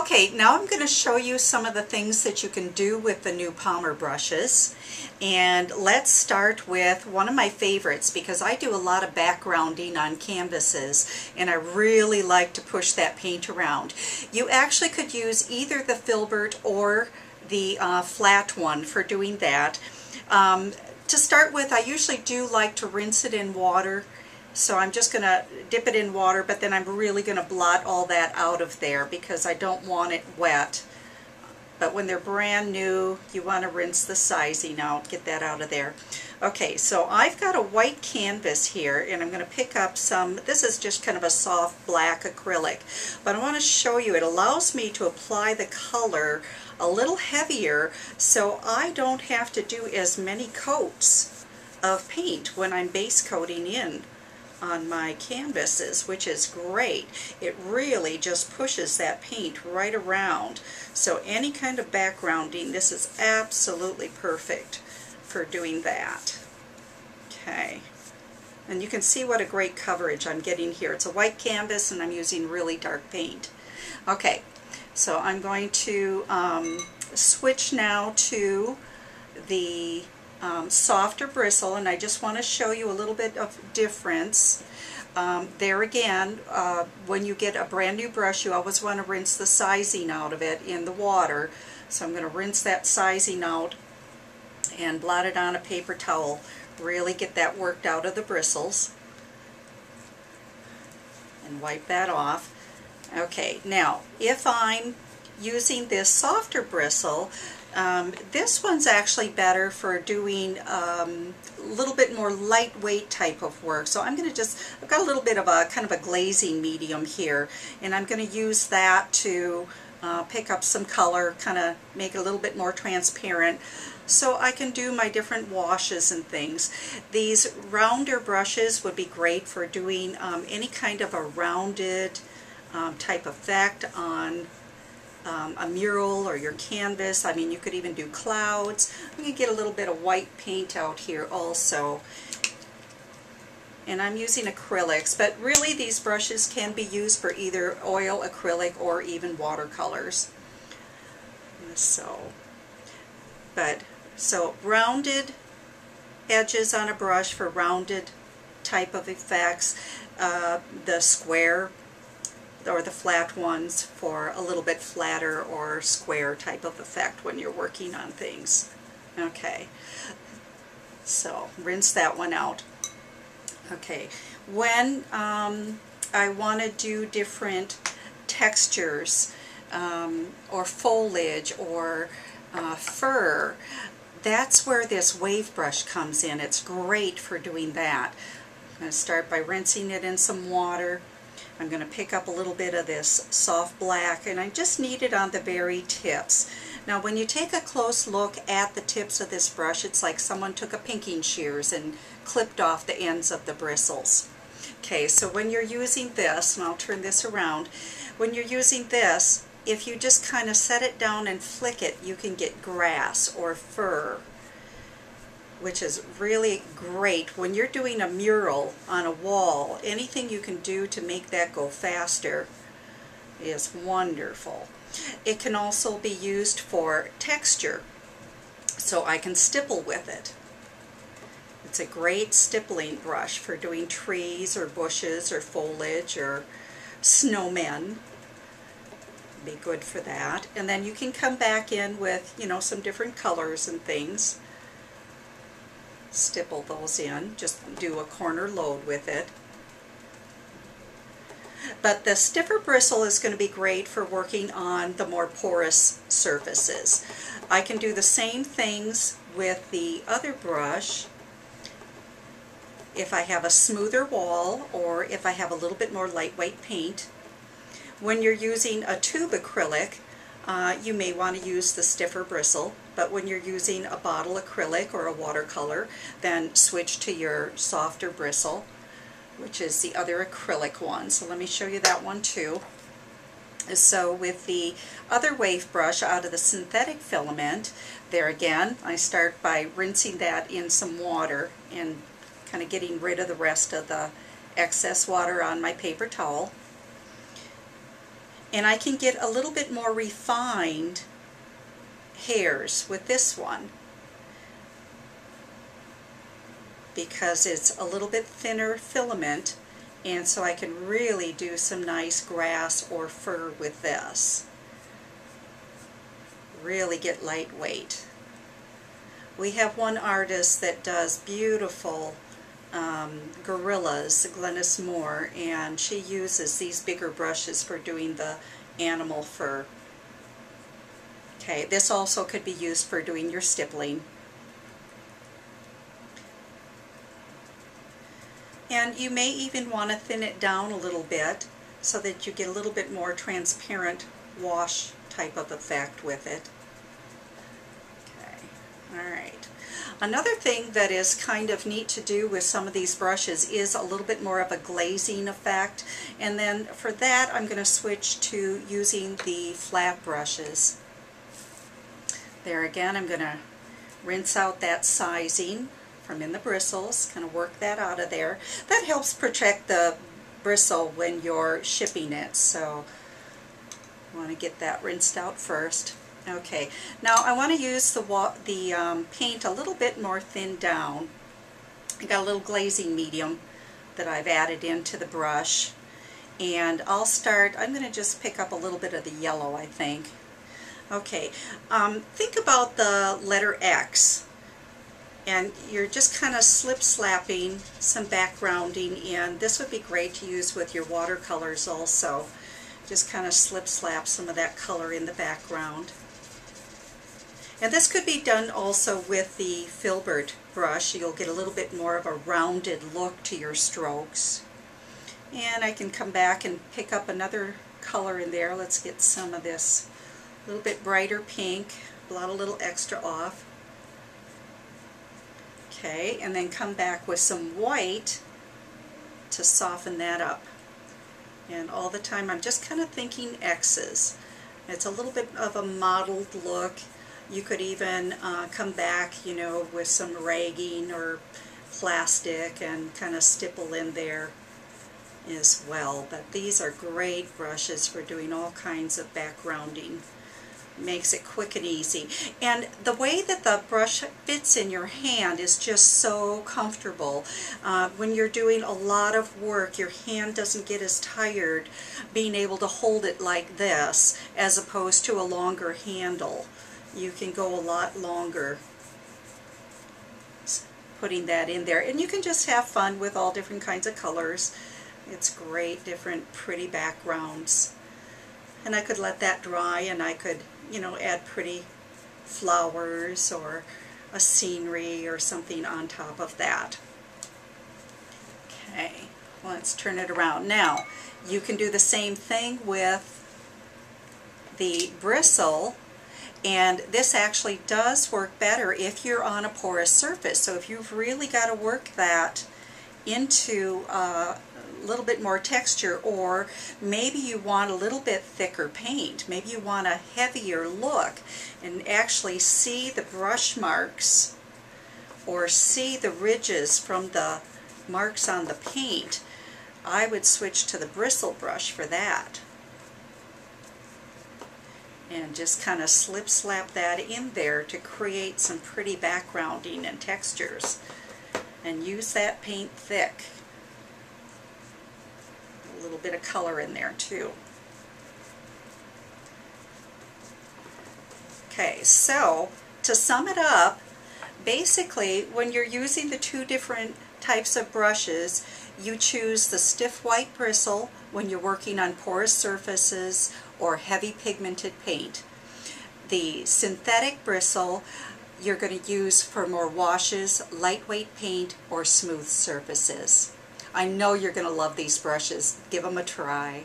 Okay, now I'm going to show you some of the things that you can do with the new Palmer brushes. And let's start with one of my favorites, because I do a lot of backgrounding on canvases and I really like to push that paint around. You actually could use either the filbert or the flat one for doing that. To start with, I usually do like to rinse it in water. So I'm just going to dip it in water, but then I'm really going to blot all that out of there because I don't want it wet. But when they're brand new, you want to rinse the sizing out, get that out of there. Okay, so I've got a white canvas here, and I'm going to pick up some, this is just kind of a soft black acrylic. But I want to show you, it allows me to apply the color a little heavier so I don't have to do as many coats of paint when I'm base coating in on my canvases, which is great. It really just pushes that paint right around. So any kind of backgrounding, this is absolutely perfect for doing that. Okay, and you can see what a great coverage I'm getting here. It's a white canvas and I'm using really dark paint. Okay, so I'm going to switch now to the softer bristle, and I just want to show you a little bit of difference. There again, when you get a brand new brush, you always want to rinse the sizing out of it in the water. So I'm going to rinse that sizing out and blot it on a paper towel. Really get that worked out of the bristles and wipe that off. Okay, now if I'm using this softer bristle, this one's actually better for doing a little bit more lightweight type of work. So I'm going to I've got a little bit of a kind of a glazing medium here, and I'm going to use that to pick up some color, kind of make it a little bit more transparent so I can do my different washes and things. These rounder brushes would be great for doing any kind of a rounded type effect on a mural or your canvas. I mean, you could even do clouds. I'm going to get a little bit of white paint out here also. And I'm using acrylics, but really these brushes can be used for either oil, acrylic, or even watercolors. So rounded edges on a brush for rounded type of effects. The square or the flat ones for a little bit flatter or square type of effect when you're working on things. Okay, so rinse that one out. Okay, when I want to do different textures or foliage or fur, that's where this wave brush comes in. It's great for doing that. I'm going to start by rinsing it in some water. I'm going to pick up a little bit of this soft black, and I just need it on the very tips. Now when you take a close look at the tips of this brush, it's like someone took a pinking shears and clipped off the ends of the bristles. Okay, so when you're using this, and I'll turn this around, when you're using this, if you just kind of set it down and flick it, you can get grass or fur, which is really great when you're doing a mural on a wall. Anything you can do to make that go faster is wonderful. It can also be used for texture, so I can stipple with it. It's a great stippling brush for doing trees or bushes or foliage or snowmen. Be good for that. And then you can come back in with, you know, some different colors and things. Stipple those in, just do a corner load with it. But the stiffer bristle is going to be great for working on the more porous surfaces. I can do the same things with the other brush if I have a smoother wall or if I have a little bit more lightweight paint. When you're using a tube acrylic, you may want to use the stiffer bristle, but when you're using a bottle acrylic or a watercolor, then switch to your softer bristle, which is the other acrylic one. So let me show you that one too. So with the other wave brush out of the synthetic filament, there again, I start by rinsing that in some water and kind of getting rid of the rest of the excess water on my paper towel. And I can get a little bit more refined hairs with this one because it's a little bit thinner filament, and so I can really do some nice grass or fur with this. Really get lightweight. We have one artist that does beautiful gorillas, Glennis Moore, and she uses these bigger brushes for doing the animal fur. Okay, this also could be used for doing your stippling. And you may even want to thin it down a little bit so that you get a little bit more transparent wash type of effect with it. Okay, alright. Another thing that is kind of neat to do with some of these brushes is a little bit more of a glazing effect, and then for that I'm going to switch to using the flat brushes. There again, I'm going to rinse out that sizing from in the bristles, kind of work that out of there. That helps protect the bristle when you're shipping it, so I want to get that rinsed out first. Okay, now I want to use the paint a little bit more thinned down. I got a little glazing medium that I've added into the brush, and I'll start, I'm going to just pick up a little bit of the yellow, I think. Okay, think about the letter X, and you're just kind of slip-slapping some backgrounding in. This would be great to use with your watercolors also. Just kind of slip-slap some of that color in the background. And this could be done also with the filbert brush. You'll get a little bit more of a rounded look to your strokes. And I can come back and pick up another color in there. Let's get some of this a little bit brighter pink, blot a little extra off. Okay, and then come back with some white to soften that up. And all the time I'm just kind of thinking X's. It's a little bit of a mottled look. You could even come back, you know, with some ragging or plastic and kind of stipple in there as well. But these are great brushes for doing all kinds of backgrounding. Makes it quick and easy. And the way that the brush fits in your hand is just so comfortable. When you're doing a lot of work, your hand doesn't get as tired being able to hold it like this as opposed to a longer handle. You can go a lot longer putting that in there. And you can just have fun with all different kinds of colors. It's great, different pretty backgrounds. And I could let that dry, and I could, you know, add pretty flowers or a scenery or something on top of that. Okay, let's turn it around. Now, you can do the same thing with the bristle, and this actually does work better if you're on a porous surface. So if you've really got to work that into a little bit more texture, or maybe you want a little bit thicker paint, maybe you want a heavier look and actually see the brush marks or see the ridges from the marks on the paint, I would switch to the bristle brush for that. And just kind of slip-slap that in there to create some pretty backgrounding and textures. And use that paint thick. A little bit of color in there too. Okay, so to sum it up, basically when you're using the two different types of brushes, you choose the stiff white bristle when you're working on porous surfaces or heavy pigmented paint. The synthetic bristle you're going to use for more washes, lightweight paint, or smooth surfaces. I know you're going to love these brushes. Give them a try.